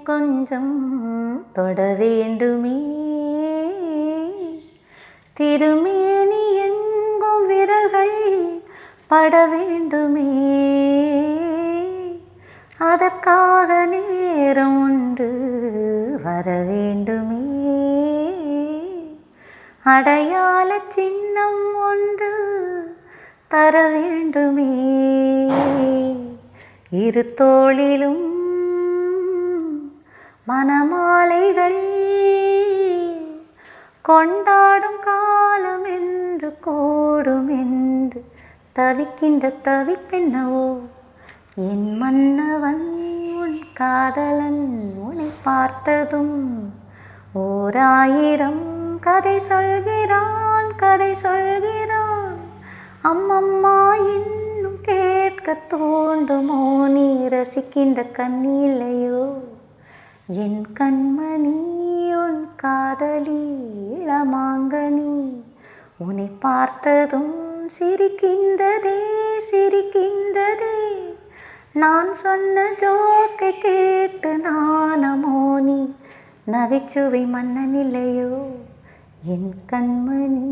கொஞ்சம் தொட வேண்டுமே, திருமேனி எங்கும் விரல்கள் பட வேண்டுமே, அதற்காக நேரம் ஒன்று வர வேண்டுமே, அடையாள சின்னம் ஒன்று தர வேண்டுமே, இரு தோளிலும் மணமாலைகள் கொண்டாடும் காலம் என்று கூடும் என்று தவிக்கின்ற தவிப்பென்னவோ, என் மன்னவன் உன் காதலன் உன்னை பார்த்ததும் ஓர் ஆயிரம் கதை சொல்கிறான் கதை சொல்கிறான். அம்மம்மா இன்னும் கேட்க தூண்டுமோ, நீ ரசிக்கின்ற கண்ணில்லையோ, என் கண்மணி உன் காதலி இளமாங்கனி உன்னை பார்த்ததும் சிரிக்கின்றதே சிரிக்கின்றதே. நான் சொன்ன ஜோக்கை கேட்டு நானமோ, நீ நகைச்சுவை மன்னனில்லையோ, என் கண்மணி.